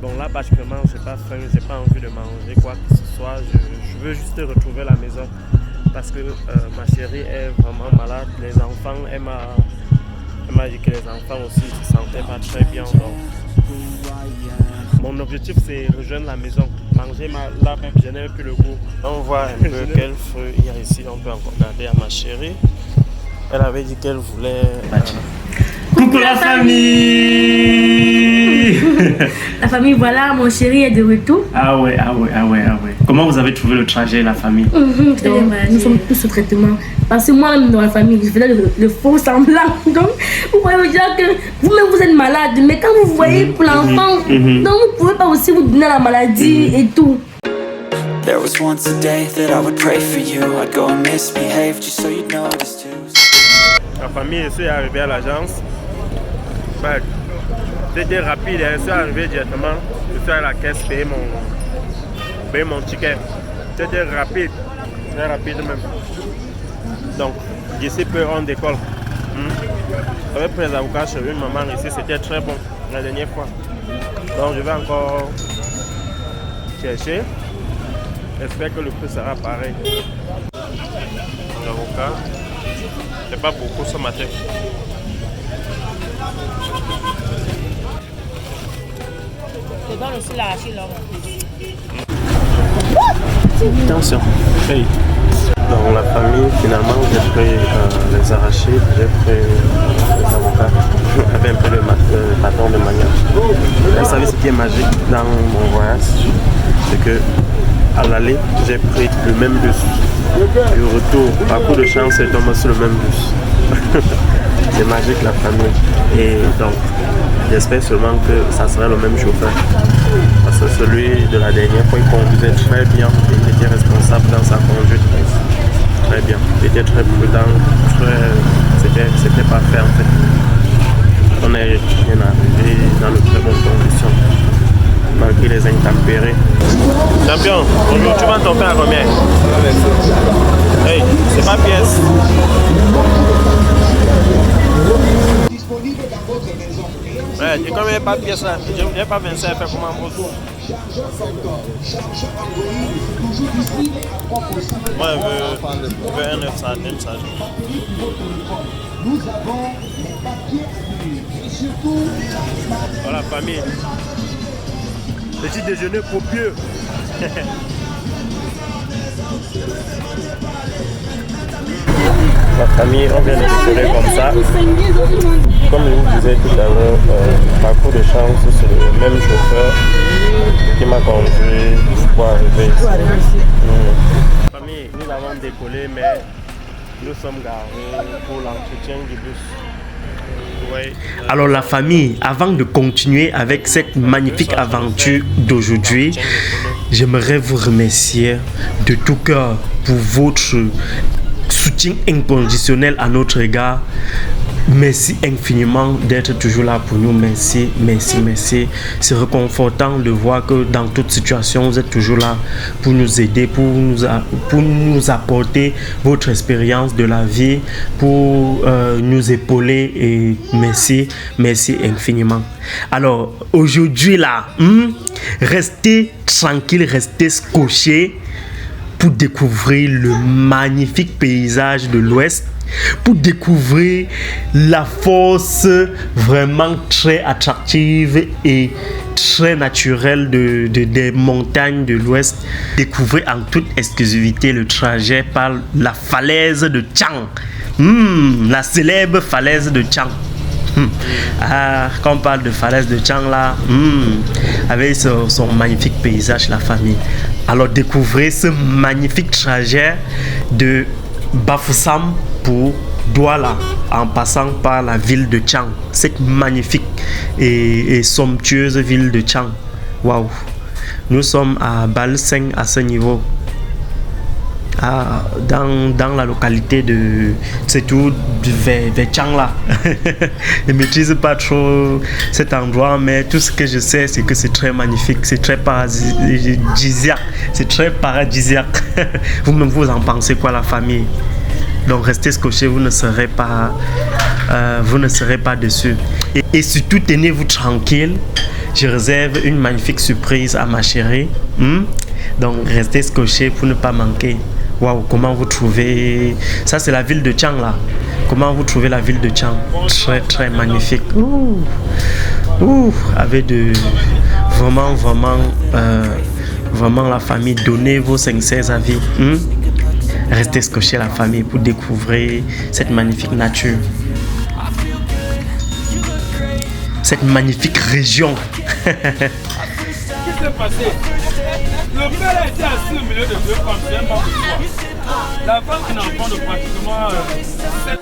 Bon là particulièrement j'ai pas faim, j'ai pas envie de manger quoi que ce soit, je veux juste retrouver la maison parce que ma chérie est vraiment malade, les enfants, elle m'a dit que les enfants aussi se sentaient pas très bien, donc mon objectif c'est rejoindre la maison, manger là même je n'ai plus le goût. On voit un peu quel fruit il y a ici, on peut encore regarder à ma chérie, elle avait dit qu'elle voulait... Coucou la famille. La famille, voilà, mon chéri est de retour. Ah ouais. Comment vous avez trouvé le trajet, la famille? Nous sommes tous sous traitement. Parce que moi-même dans la famille, je faisais le faux semblant. Donc, vous voyez déjà que vous-même vous êtes malade. Mais quand vous voyez pour l'enfant, donc vous ne pouvez pas aussi vous donner la maladie et tout. There was once a day that I would pray for you. I'd go and misbehave just so you'd notice too. La famille, je suis arrivé à l'agence. C'était rapide, je suis arrivé directement. Je suis à la caisse payer mon ticket. C'était rapide, très rapide même. Donc, d'ici peu on décolle. J'avais pris les avocats chez une maman ici, c'était très bon la dernière fois. Donc, je vais encore chercher. J'espère que le prix sera pareil. L'avocat, c'est pas beaucoup ce matin. Je donne aussi l'arraché là. Attention. Hey. Dans la famille, finalement, j'ai pris les arrachés, j'ai pris les avocats, avec un peu de bâton de manioc. Vous savez ce qui est magique dans mon voyage, c'est que à l'aller, j'ai pris le même bus. Et au retour, par coup de chance, c'est tombé sur le même bus. C'est magique la famille. Et donc, j'espère seulement que ça sera le même chauffeur. Parce que celui de la dernière fois, il conduisait très bien. Et il était responsable dans sa conduite. Très bien. Il était très prudent. C'était parfait en fait. On est bien arrivé dans de très bonnes conditions. Malgré les intempéries. Champion, aujourd'hui tu vas ton pain à combien? Hey, c'est pas pièce. Ouais, et comme il n'y a pas de pièce là, il n'y a pas 25 à faire comment en gros. Moi je veux un 900, même ça. Nous avons les papiers et surtout voilà famille. Petit déjeuner copieux. Ma famille, on vient de décoller comme ça. Comme je vous disais tout à l'heure, parcours de chance, c'est le même chauffeur qui m'a conduit pour arriver ici. Famille, nous avons décollé, mais nous sommes garés pour l'entretien du bus. Alors la famille, avant de continuer avec cette magnifique aventure d'aujourd'hui, j'aimerais vous remercier de tout cœur pour votre soutien inconditionnel à notre égard. Merci infiniment d'être toujours là pour nous. Merci. C'est réconfortant de voir que dans toute situation, vous êtes toujours là pour nous aider, pour nous apporter votre expérience de la vie, pour nous épauler. Et merci infiniment. Alors, aujourd'hui là, restez tranquille, restez scotché pour découvrir le magnifique paysage de l'Ouest, pour découvrir la force vraiment très attractive et très naturelle des montagnes de l'Ouest. Découvrez en toute exclusivité le trajet par la falaise de Tchang, la célèbre falaise de Tchang. Quand on parle de falaise de Tchang là, avec son magnifique paysage, la famille. Alors découvrez ce magnifique trajet de Bafoussam pour Douala en passant par la ville de Tchang. Cette magnifique et somptueuse ville de Tchang. Waouh! Nous sommes à Balseng à ce niveau. Dans la localité de c'est tout vers Tchang là. Je ne maîtrise pas trop cet endroit, mais tout ce que je sais c'est que c'est très magnifique, c'est très paradisiaque, c'est très paradisiaque. Vous-même vous en pensez quoi la famille? Donc restez scotchés, vous ne serez pas déçus. Et surtout tenez-vous tranquille, je réserve une magnifique surprise à ma chérie. Donc restez scotchés pour ne pas manquer. Waouh, comment vous trouvez... Ça c'est la ville de Tchang là. Comment vous trouvez la ville de Tchang? Très très magnifique. Avec de... Vraiment la famille. Donnez vos sincères avis. Restez scotchés la famille pour découvrir cette magnifique nature. Cette magnifique région. Qu'est-ce qui s'est passé? Le père a été assis au milieu de deux femmes, c'est un manque de foi. La femme qui n'a enfant de pratiquement 7.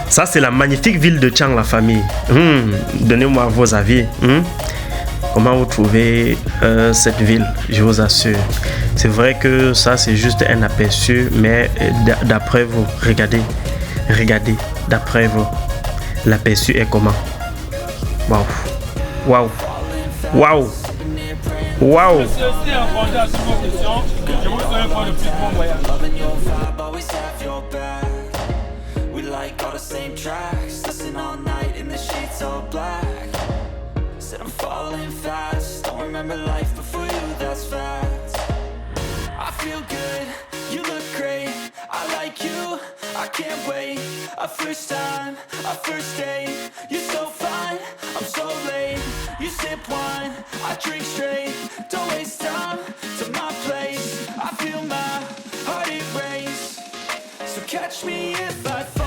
Ça, c'est la magnifique ville de Tchang, la famille. Donnez-moi vos avis. Comment vous trouvez cette ville? Je vous assure. C'est vrai que ça, c'est juste un aperçu, mais d'après vous, regardez, d'après vous, l'aperçu est comment? Waouh! Waouh! Waouh! Waouh! Ceci a répondu à toutes vos questions. Je vous souhaite encore le plus bon voyage. Like all the same tracks, listen all night in the sheets all black. Said I'm falling fast, don't remember life before you, that's facts. I feel good, you look great, I like you, I can't wait. A first time, a first date, you're so fine, I'm so late. You sip wine, I drink straight, don't waste time to my place. I feel my heart erase, so catch me if I fall.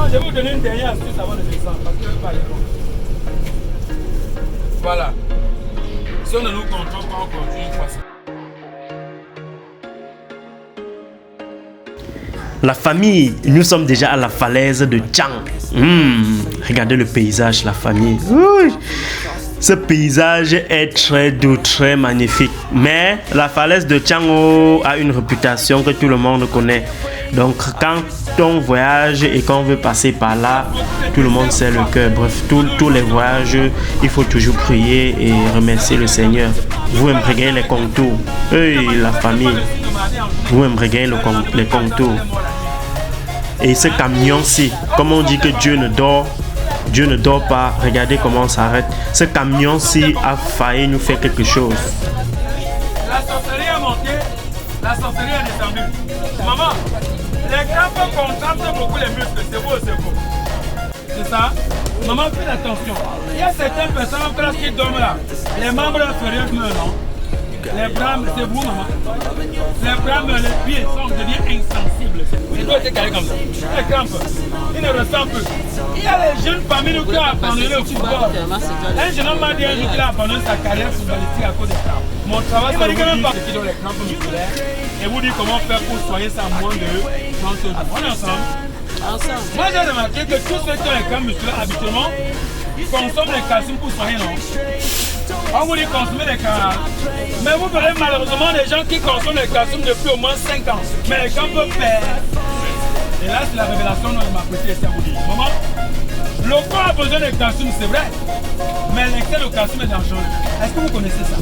Je vais vous donner une dernière astuce avant de descendre parce que je vais pas aller loin. Voilà. Si on ne nous contrôle pas, on continue de passer. La famille, nous sommes déjà à la falaise de Tchang. Regardez le paysage, la famille. Ce paysage est très doux, très magnifique. Mais la falaise de Tchang a une réputation que tout le monde connaît. Donc quand on voyage et qu'on veut passer par là, tout le monde sait le cœur. Bref, tous les voyages, il faut toujours prier et remercier le Seigneur. Vous me regardez les contours. La famille, vous me regardez les contours. Et ce camion-ci, comme on dit que Dieu ne dort pas, regardez comment on s'arrête. Ce camion-ci a failli nous faire quelque chose. La sorcellerie est montée, la sorcellerie est descendue. Maman, les crampes contractent beaucoup les muscles, c'est beau, c'est beau. C'est ça? Maman, fais attention. Il y a certaines personnes qui dorment là. Les membres inférieurs meurent, non? Les bras, c'est vous, maman. Les bras, les pieds deviennent insensibles. Il doit être carré comme ça. Les crampes, ils ne ressentent plus. Il y a les jeunes parmi nous qui ont abandonné le football. Un jeune homme m'a dit un jour qu'il a abandonné sa carrière footballistique à cause des crampes. Mon travail, c'est de vous dire ce qui donne les crampes musculaires et vous dire comment faire pour soigner ça en moins de 30 jours. On est ensemble. Moi, j'ai remarqué que tous ceux qui ont les crampes musculaires habituellement consomment les calcium pour soigner, non? On vous dit consommer les calcium. Mais vous verrez malheureusement des gens qui consomment les calcium depuis au moins 5 ans. Mais les crampes perdent. Et là, c'est la révélation dont ma petite à vous dire. Maman, le corps a besoin de calcium, c'est vrai. Mais l'excès de calcium est dangereux. Est-ce que vous connaissez ça?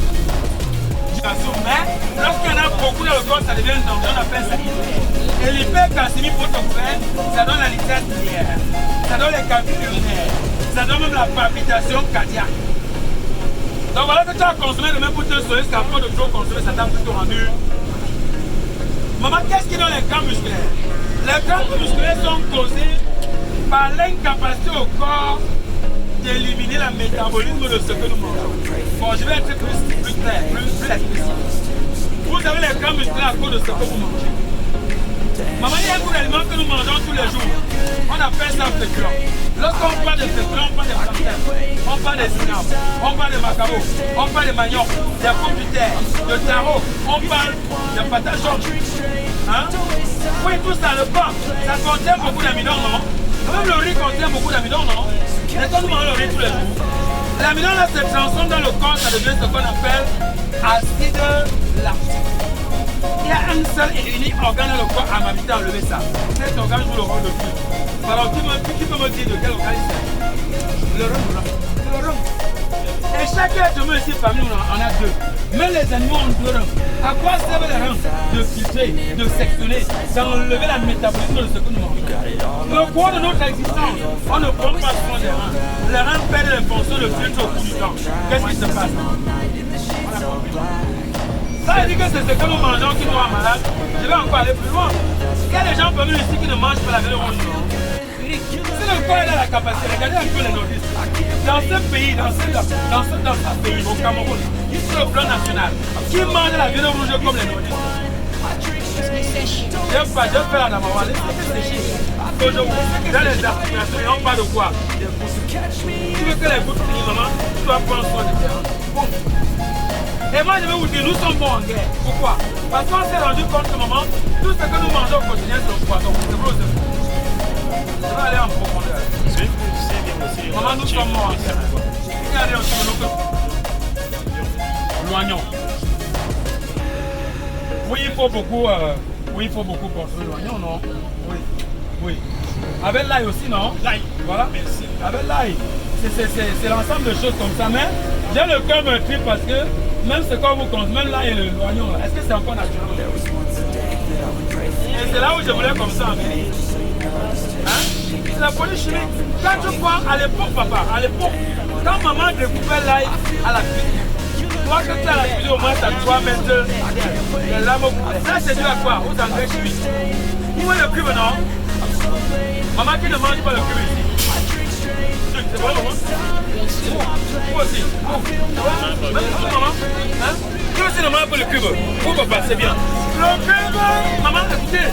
Mais lorsqu'il y en a beaucoup dans le corps, ça devient dangereux, on appelle ça hyper. Et l'hypercalcémie pour ton frère, ça donne la liquide biliaire, ça donne les calculs urinaires, ça donne même la palpitation cardiaque. Donc voilà que tu as consommé le même pour te soigner, parce qu'à force de trop consommer, ça t'a plutôt rendu. Maman, qu'est-ce qui donne les crampes musculaires? Les crampes musculaires sont causées par l'incapacité au corps d'éliminer le métabolisme de ce que nous mangeons. Bon, je vais être plus clair, plus explicite. Vous avez les crampes musculaires à cause de ce que vous mangez. Maman, il y a un goût d'aliment que nous mangeons tous les jours. On appelle ça féculent. Lorsqu'on parle de féculent, on parle de plantains, on parle des cinames, on parle de macarons, on parle de manioc, des pommes de terre, de taro, on parle de patates jaunes. Hein? Oui, tout ça, le pain, ça contient beaucoup d'amidon, non? Même le riz contient beaucoup d'amidon, non? Et quand nous mangeons le riz tous les jours, L'amidon là se transforme dans le corps, ça devient ce qu'on appelle acide lactique. Il y a un seul et unique organe dans le corps à m'habiter à enlever ça. Cet organe joue le rôle de plus. Alors qui peut me dire de quel organe il s'agit? Le rhum blanc. Le rhum. Et chaque être humain ici parmi nous en a deux. Mais les animaux ont deux reins. À quoi servent les reins? De filtrer, de sectionner, d'enlever la métabolisme de ce que nous mangeons. Le cours de notre existence, on ne prend pas soin des reins. Les reins perdent les fonctions de filtre au cours du temps. Qu'est-ce qui se passe? Ça veut dire que c'est ce que nous mangeons qui nous rend malades. Je vais encore aller plus loin. Il y a des gens parmi nous ici qui ne mangent pas la viande rouge. Si le corps a la capacité, regardez un peu les nordistes. Dans ce pays, dans ce pays, au Cameroun, sur le plan national, qui mange la viande rouge comme les nordistes? Je fais la damawa, laissez sécher. Aujourd'hui, dans les aspirations, on parle de quoi? Tu veux que les gouttes finissent, maman, tu dois prendre soin de terrain. Et moi je vais vous dire, nous sommes bons en guerre. Pourquoi? Parce qu'on s'est rendu compte que maman, tout ce que nous mangeons au quotidien c'est le poisson. C'est gros, je vais aller en profondeur. Maman, nous sommes morts en guerre. Regardez aussi l'oignon. Oui, il faut beaucoup construire l'oignon, non? Oui. Avec l'ail aussi, non? L'ail. Voilà. Merci. Avec l'ail. C'est l'ensemble de choses comme ça. Mais j'ai le cœur meurtri parce que même ce qu'on vous compte, même l'ail et l'oignon, est-ce que c'est encore naturel? Et c'est là où je voulais comme ça en venir. Hein? C'est la police chimique. Quand tu prends à l'époque, papa, à l'époque, quand maman découpait l'ail à la cuisine, toi quand tu es à la cuisine, au moins tu dois mettre les lames au poulet. Ça c'est dû à quoi? Aux engrais chimiques. Où est le cube, non? Maman qui ne mange pas le cube ici. C'est bon, maman? Vous aussi. Même vous, maman? Hein? Tu aussi ne manges pas le cube. Vous, papa, c'est bien. Le cube, maman, écoutez.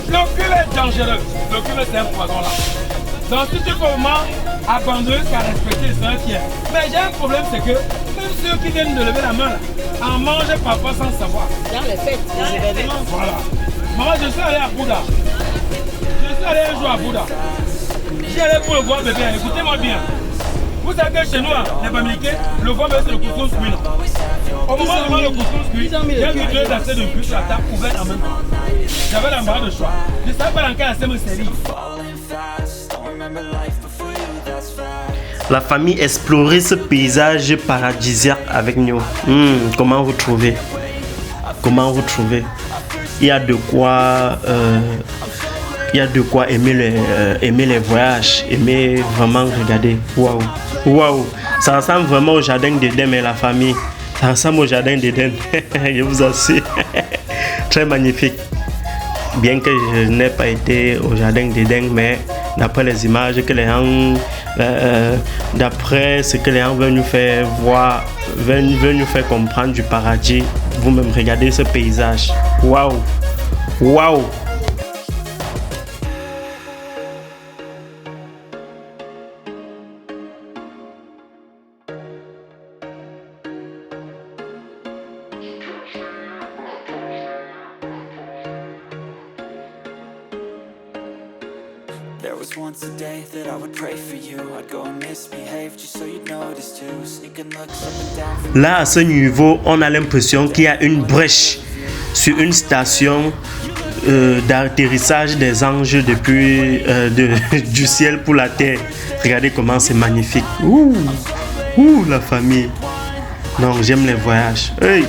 Le cube est dangereux. Le cube, c'est un poison là. Donc, si tu peux vraiment abandonner qu'à respecter les soins tiers. Mais j'ai un problème, c'est que même ceux qui viennent de lever la main, là, en mangent parfois sans savoir. Dans les fêtes, dans les événements. Voilà. Maman, je suis allé à Bouddha. Je suis allé un jour à Bouddha. J'y allais pour le voir bébé, écoutez-moi bien. Vous savez que chez nous, les Bamilés, le voir bébé c'est le couscous cuit. Au moment où le couscous cuit, j'ai vu deux assiettes de cuit sur la table ouverte en même temps. J'avais l'embarras de choix. Je ne savais pas dans quelle assiette me servir. La famille explorer ce paysage paradisiaque avec nous. Comment vous trouvez? Il y a de quoi aimer les voyages, aimer vraiment regarder. Waouh, ça ressemble vraiment au jardin d'Éden, mais la famille, ça ressemble au jardin d'Éden. Je vous assure. Très magnifique. Bien que je n'ai pas été au jardin d'Éden, mais d'après les images que les gens, d'après ce que les gens veulent nous faire voir, veulent nous faire comprendre du paradis, vous-même regardez ce paysage. Waouh. There was once a day that I would pray for you. I'd go and misbehave just so you'd notice too. Sneaking looks up and down. Là, à ce niveau, on a l'impression qu'il y a une brèche sur une station d'atterrissage des anges depuis du ciel pour la terre. Regardez comment c'est magnifique. La famille. Non, j'aime les voyages. Hey.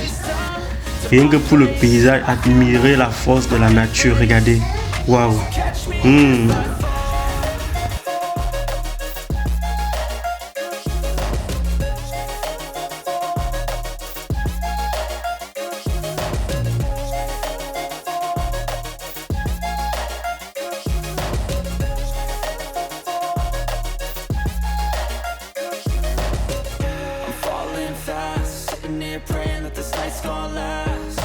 Rien que pour le paysage, admirer la force de la nature. Regardez. Waouh. Praying that this night's gonna last.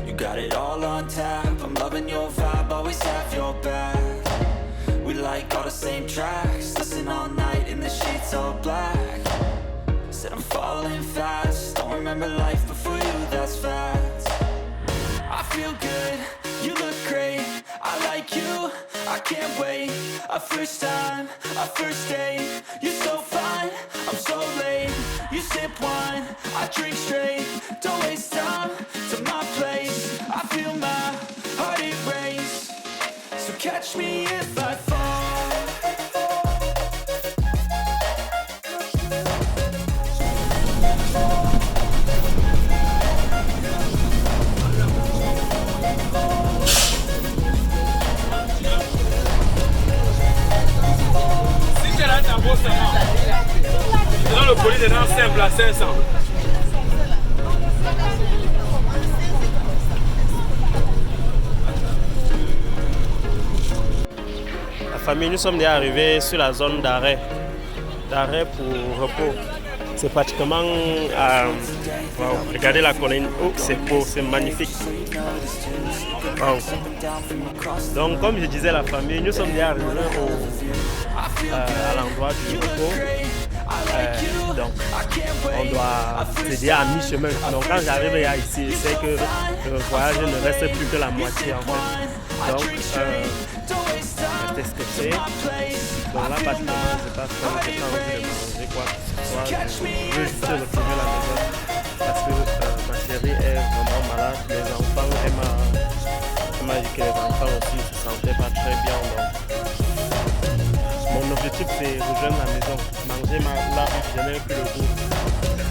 You got it all on tap. I'm loving your vibe, always have your back. We like all the same tracks. Listen all night in the sheets all black. Said I'm falling fast. Don't remember life before you, that's facts. I feel good, you look great. I like you, I can't wait. A first time, a first date. You're so fine, I'm so late. You sip wine, I drink straight. Don't waste time to my place. I feel my heart erase. So catch me if I fall. Dans le colis dedans simple à 500. La famille, nous sommes déjà arrivés sur la zone d'arrêt pour repos. C'est pratiquement wow, regardez la colline. Oh, c'est beau, c'est magnifique. Wow. Donc, comme je disais, la famille, nous sommes déjà arrivés à l'endroit du repos. Donc, on doit c'est déjà à mi-chemin. Donc, quand j'arrive ici, je sais que le voyage ne reste plus que la moitié en fait. Donc, c'est ce que c'est. Donc là, pratiquement, je n'ai pas envie de manger quoi que ce soit. Je veux juste retrouver la maison parce que ma chérie est vraiment malade. Les enfants, elle m'a dit que les enfants aussi ne se sentaient pas très bien. Donc, mon objectif, c'est rejoindre la maison. Manger là, je n'ai plus le goût.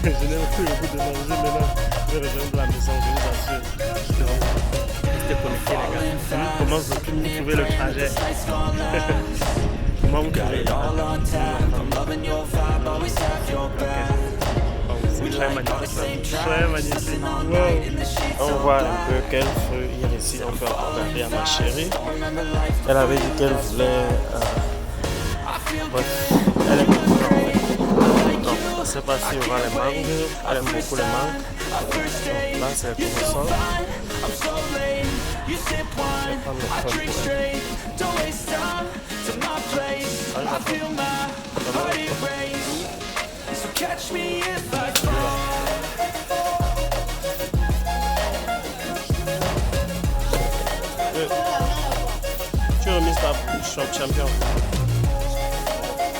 Je n'ai plus le goût de manger maintenant. Je vais rejoindre la maison, je vous assure. Donc, restez connectés, les gars. Comment vous trouvez le trajet? Comment vous trouvez le trajet? C'est très magnifique. Très magnifique. Wow. On voit un peu quel fruit il y a ici. On peut regarder à ma chérie. Elle avait dit qu'elle voulait... bref, elle aime beaucoup l'anglais. Donc, je ne sais pas si on va les mangues. Elle aime beaucoup les mangues. Donc là, c'est le tournesol. Tu es remis ta champion.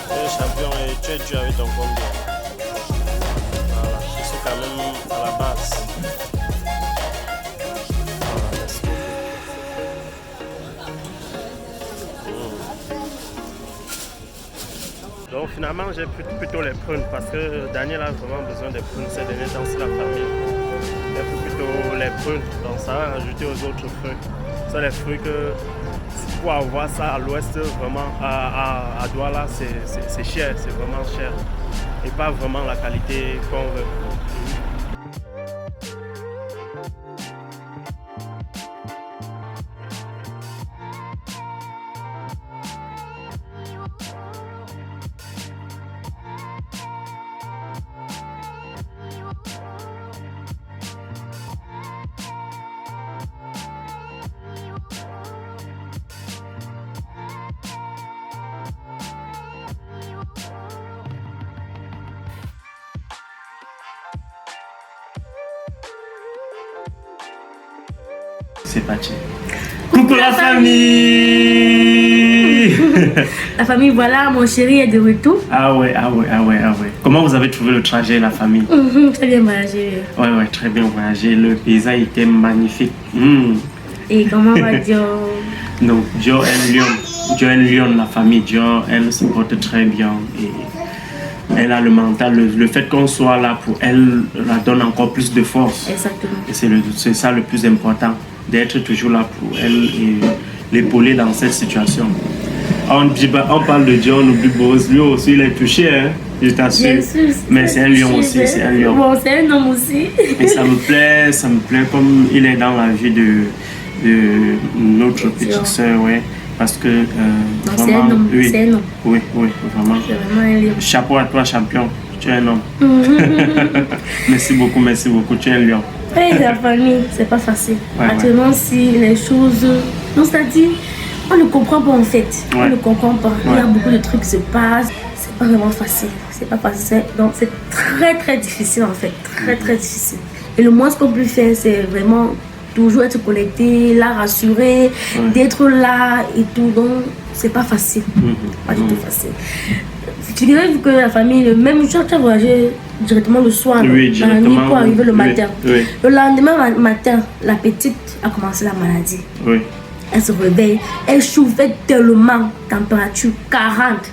Tu es champion et tu es dû avec ton combien. Voilà, je suis quand même à la base. Donc finalement j'ai plutôt les prunes parce que Daniel a vraiment besoin des prunes ces derniers temps, c'est la famille. Il a plutôt les prunes, donc ça va rajouter aux autres fruits. Ce sont les fruits que pour avoir ça à l'ouest, vraiment à Douala, c'est cher, c'est vraiment cher. Et pas vraiment la qualité qu'on veut. C'est parti. Coucou la famille. La famille, voilà, mon chéri est de retour. Ah ouais. Comment vous avez trouvé le trajet, la famille? Très bien voyagé. Ouais, très bien voyagé. Le paysage était magnifique. Et comment va Dio? Donc, Dio aime Lyon, la famille. Dio, elle se porte très bien. Et elle a le mental. Le fait qu'on soit là pour elle, la donne encore plus de force. Exactement. Et c'est ça le plus important. D'être toujours là pour elle et l'épauler dans cette situation. On parle de Dio, on oublie Boz. Lui aussi, il est touché, hein, je t'assure. Mais c'est un lion aussi, c'est un lion. Bon, c'est un homme aussi. Et ça me plaît comme il est dans la vie de notre petite soeur, ouais. Parce que c'est un homme, c'est un homme. Oui, vraiment. C'est vraiment un lion. Chapeau à toi, champion. Tu es un homme. Merci beaucoup, tu es un lion. Oui, la famille, c'est pas facile. Ouais, actuellement, si les choses... Non, c'est-à-dire, on ne comprend pas en fait. On ne comprend pas. Il y a beaucoup de trucs qui se passent. C'est pas vraiment facile. C'est pas facile. Donc, c'est très, très difficile en fait. Très, très difficile. Et le moins qu'on peut faire, c'est vraiment toujours être connecté, la rassurer, d'être là et tout. Donc, c'est pas facile. Pas du tout facile. Tu dirais que la famille, même tu as voyagé directement le soir, oui, dans la nuit pour arriver le matin. Oui. Le lendemain matin, la petite a commencé la maladie. Oui. Elle se réveille, elle chauffait tellement, température 40.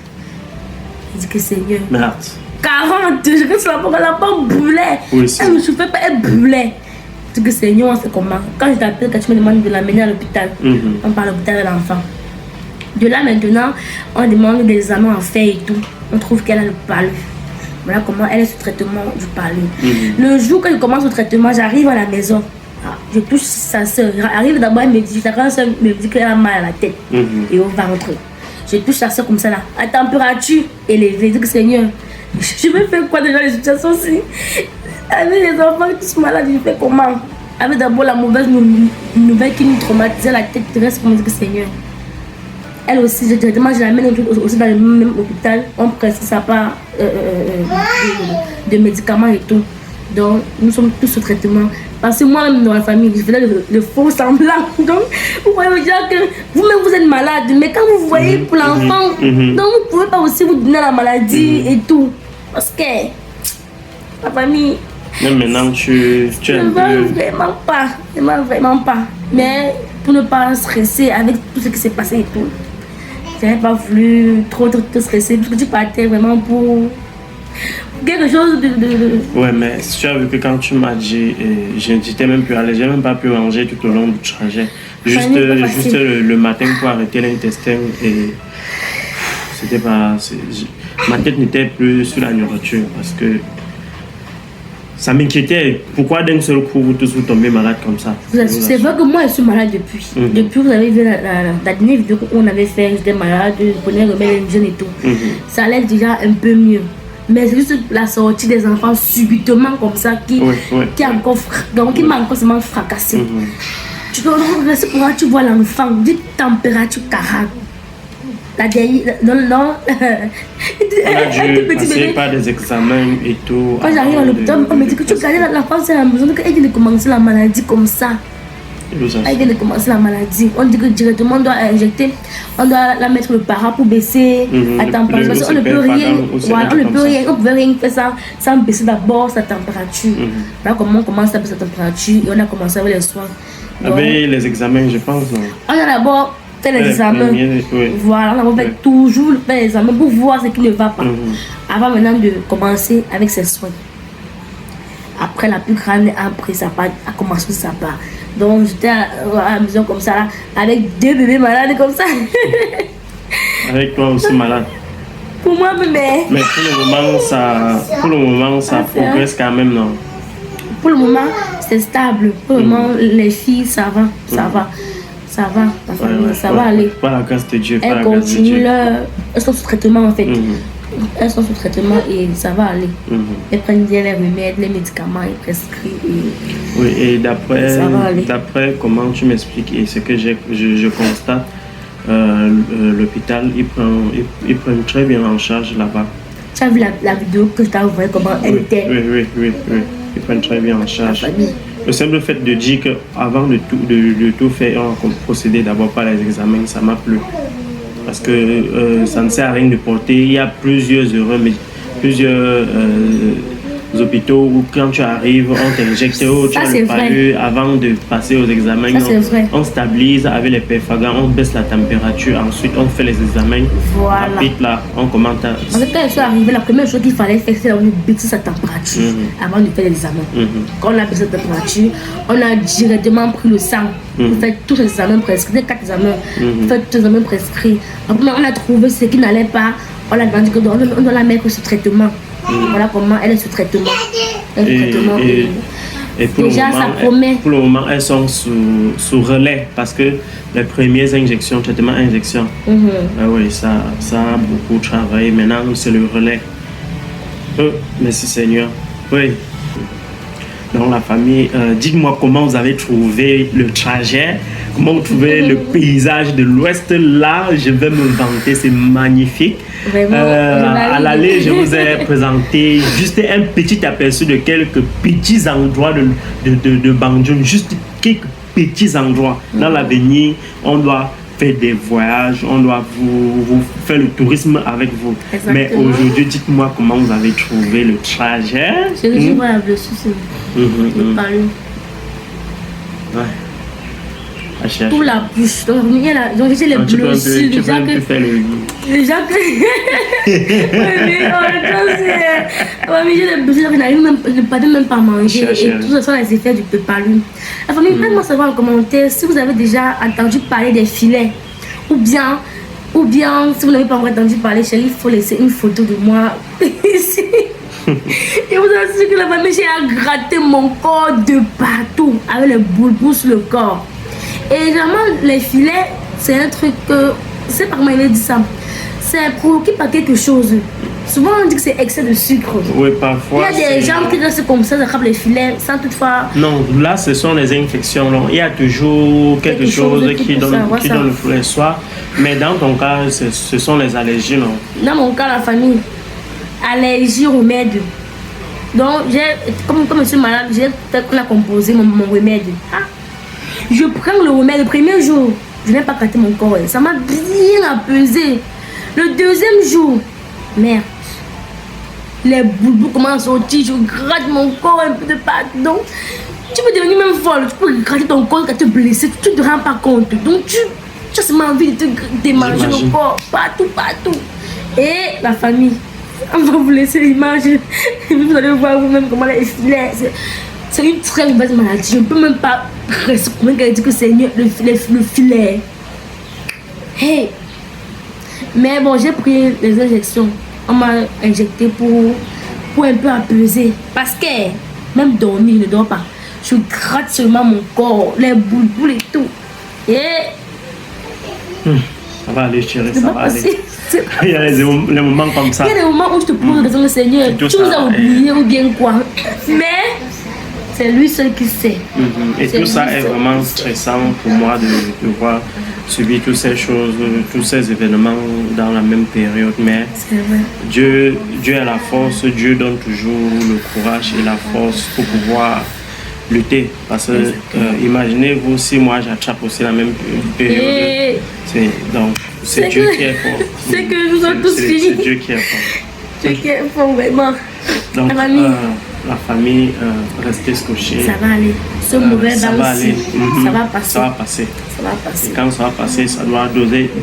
Je dis que Seigneur. Merde. 40, je dis que la pomme brûlait. Oui, elle ne chauffait pas, elle brûlait. Je dis que Seigneur, c'est comment. Quand je t'appelle, quand tu me demandes de l'amener à l'hôpital, on parle à l'hôpital de l'enfant. De là maintenant, on demande des examens à faire et tout. On trouve qu'elle a le palu. Voilà comment elle est sous traitement du palu. Le jour que je commence le traitement, j'arrive à la maison. Je touche sa soeur. J'arrive d'abord, elle me dit, sa grande soeur me dit qu'elle a mal à la tête et au ventre. Je touche sa soeur comme ça là. À température élevée. Je dis que Seigneur, je me fais quoi déjà les situations aussi? Avec les enfants qui sont malades, je fais comment? Avec d'abord la mauvaise nouvelle qui nous traumatisait la tête. Je reste comme je dis que Seigneur. Elle aussi, directement, je l'amène aussi dans le même hôpital. On prescrit ça pas de médicaments et tout. Donc, nous sommes tous sous traitement. Parce que moi-même, dans la famille, je faisais le faux semblant. Donc, vous voyez déjà que vous-même, vous êtes malade. Mais quand vous voyez pour l'enfant, donc vous ne pouvez pas aussi vous donner la maladie et tout. Parce que la famille... Mais maintenant, tu es un peu... Vraiment pas. Mais pour ne pas stresser avec tout ce qui s'est passé et tout, je n'avais pas voulu trop stresser. Parce que tu partais vraiment pour quelque chose de... Ouais, mais tu as vu que quand tu m'as dit, j'étais même plus allé, j'ai même pas pu manger tout au long du trajet. Juste le matin pour arrêter l'intestin et c'était pas... Ma tête n'était plus sur la nourriture parce que ça m'inquiétait. Pourquoi d'un seul coup vous tous vous tombez malade comme ça? C'est vrai que moi je suis malade depuis. Depuis vous avez vu la dernière vidéo qu'on avait fait, j'étais malade, je prenais remède indigène et tout. Ça allait déjà un peu mieux. Mais c'est juste la sortie des enfants subitement comme ça qui m'a encore seulement fracassé. Tu dois rester pour voir, tu vois l'enfant, dit température 40. La dernière, non. On a dû passer par des examens et tout. Quand j'arrive à l'hôpital, on me dit que tu gardes la femme, c'est la maison, qu'elle vient de commencer la maladie comme ça. Elle vient de commencer la maladie. On dit que directement on doit injecter, on doit la mettre le para pour baisser la température. On ne peut rien, on ne peut rien, on pouvait rien faire ça sans baisser d'abord sa température. Là, comment on commence à baisser sa température et on a commencé avec les soins. Avec les examens, je pense. On a d'abord fait les examens. Voilà, on va toujours faire les examens pour voir ce qui ne va pas. Avant maintenant de commencer avec ses soins. Après, la plus grande a pris sa part, a commencé sa part. Donc, j'étais à la maison comme ça, là, avec 2 bébés malades comme ça. Avec toi aussi malade. Pour moi, mais pour le moment, ça progresse quand même, non? Pour le moment, c'est stable. Pour le moment, les filles, ça va. Ça va, la famille, ça va aller. Par la grâce de Dieu. Elles continuent elles sont sous traitement en fait. Elles sont sous traitement et ça va aller. Elles prennent bien les remèdes, les médicaments, ils prescrivent. Oui, et d'après comment tu m'expliques et ce que je constate, l'hôpital, ils prennent très bien en charge là-bas. Tu as vu la vidéo que je t'ai envoyée, comment elle était? Oui. Ils prennent très bien en charge. Le simple fait de dire qu'avant de tout faire, on a procédé d'abord par les examens, ça m'a plu. Parce que ça ne sert à rien de porter. Il y a plusieurs hôpitaux où quand tu arrives, on t'injecte, tu as le palu avant de passer aux examens. On stabilise avec les perfagans, on baisse la température, ensuite on fait les examens. Voilà. Rapide là, on commence à... En fait, quand je suis arrivée, la première chose qu'il fallait faire, c'est de baisser sa température avant de faire l'examen. Quand on a baissé la température, on a directement pris le sang. On fait tous les examens prescrits, les 4 examens, on fait tous les examens prescrits. Après, on a trouvé ce qui n'allait pas, on a demandé qu'on doit la mettre sous traitement. Voilà comment elle est sous traitement. Et pour, déjà, le moment, ça promet. Pour le moment, elles sont sous relais parce que les premières injections, traitement injection, oui, ça a beaucoup travaillé. Maintenant, c'est le relais. Merci Seigneur. Oui. Dans la famille, dites-moi comment vous avez trouvé le trajet, comment vous trouvez le paysage de l'Ouest. Là, je vais me vanter, c'est magnifique. Vraiment, à l'aller, je vous ai présenté juste un petit aperçu de quelques petits endroits de Banjul, juste quelques petits endroits. Dans l'avenir, on doit faire des voyages, on doit vous faire le tourisme avec vous. Exactement. Mais aujourd'hui, dites-moi comment vous avez trouvé le trajet. Je vais juste voir le souci. Je parle. Ouais. Ah, cherche. Pour la bouche. Donc, il y a donc j'ai les Tu peux un peu- blessures. tu peux un peu faire le... Déjà que. Oui, mais en même temps, c'est. Ouais, mais j'ai les blessures, je n'arrive même pas à manger. Cherche. Et tout ça sont les effets du pépalum. La famille, faites-moi savoir en commentaire si vous avez déjà entendu parler des filets. Ou bien, si vous n'avez pas encore entendu parler, chérie, il faut laisser une photo de moi ici. Et vous assure que la famille, j'ai à gratter mon corps de partout avec les boulbous sur le corps. Et généralement, les filets, c'est un truc que. C'est par moi, il a dit ça. C'est provoqué par quelque chose. Souvent, on dit que c'est excès de sucre. Oui, parfois. Il y a des gens qui restent comme ça attrapent les filets sans toutefois. Non, là, ce sont les infections. Donc, il y a toujours quelque chose qui donne le flou soir. Mais dans ton cas, ce sont les allergies, non? Dans mon cas, la famille, allergie au remède. Donc, comme je suis malade, j'ai peut-être la composé mon remède. Ah. Je prends le remède le premier jour. Je n'ai pas gratté mon corps. Ça m'a bien apaisé. Le deuxième jour, merde. Les boubous commencent à sortir. Je gratte mon corps un peu de partout. Donc, tu peux devenir même folle. Tu peux gratter ton corps quand tu es blessé. Tu ne te rends pas compte. Donc, tu as seulement envie de te démanger le corps. Partout. Et la famille. On va vous laisser l'image. Vous allez voir vous-même comment les filets. C'est une très mauvaise maladie. Je ne peux même pas respirer quand elle dit que c'est le filet. Hey! Mais bon, j'ai pris les injections. On m'a injecté pour un peu apaiser. Parce que même dormir, je ne dors pas. Je gratte seulement mon corps, les boules et tout. Et. Ça va aller, chérie, ça va aller. Il y a les moments comme ça. Il y a des moments où je te pose des questions, Seigneur. Tu nous as oublié ou bien quoi? Mais. C'est lui seul qui sait. Et tout ça est vraiment stressant pour moi de voir subir toutes ces choses, tous ces événements dans la même période. Mais Dieu a la force, Dieu donne toujours le courage et la force pour pouvoir lutter. Parce que imaginez-vous si moi j'attrape aussi la même période. Donc c'est Dieu qui est fort. C'est que nous sommes tous finis. C'est Dieu qui est fort. Dieu qui est fort, vraiment. Donc, la famille, restez scotchée. Ça va aller. Ce mauvais ça va aller. Ça va passer. Ça va passer. Ça va passer. Et quand ça va passer, ça doit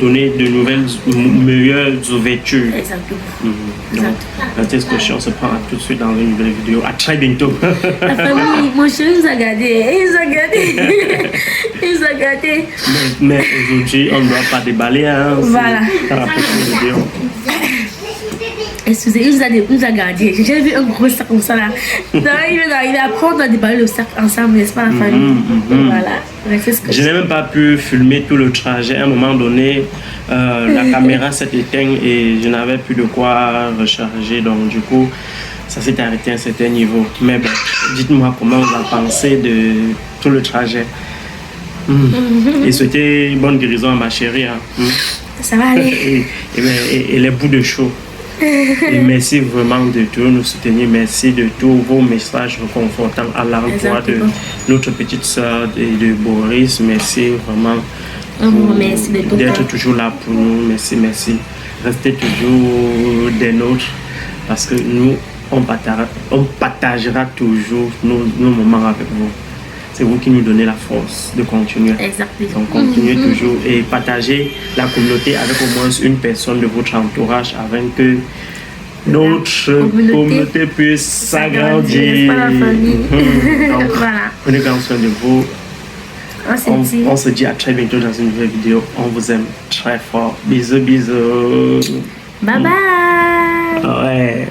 donner de nouvelles, meilleures ouvertures. Exactement. Donc, restez scotchée. On se prend tout de suite dans une nouvelle vidéo. À très bientôt. La famille, mon chéri nous a gardé. Il nous a gardé. Mais aujourd'hui, on ne doit pas déballer. Hein, voilà. Dans la prochaine vidéo. Excusez, il nous a gardé. J'ai vu un gros sac comme ça là. Donc, il va arriver. Après, on doit déballer le sac ensemble, n'est-ce pas, la famille? Voilà. Je n'ai même pas pu filmer tout le trajet. À un moment donné, la caméra s'est éteinte et je n'avais plus de quoi recharger. Donc, du coup, ça s'est arrêté à un certain niveau. Mais bon, dites-moi comment vous avez pensé de tout le trajet. Et souhaitez bonne guérison à ma chérie. Hein. Ça va aller. Et les bouts de chaud. Et merci vraiment de tout nous soutenir. Merci de tous vos messages réconfortants à l'endroit de notre petite soeur et de Boris. Merci vraiment d'être toujours là pour nous. Merci. Restez toujours des nôtres parce que nous, on partagera toujours nos moments avec vous. C'est vous qui nous donnez la force de continuer. Exactement. Donc continuez toujours et partagez la communauté avec au moins une personne de votre entourage afin que notre communauté puisse s'agrandir. Donc, prenez grand soin de vous. On se dit à très bientôt dans une nouvelle vidéo. On vous aime très fort. Bisous. Bye bye. Ouais.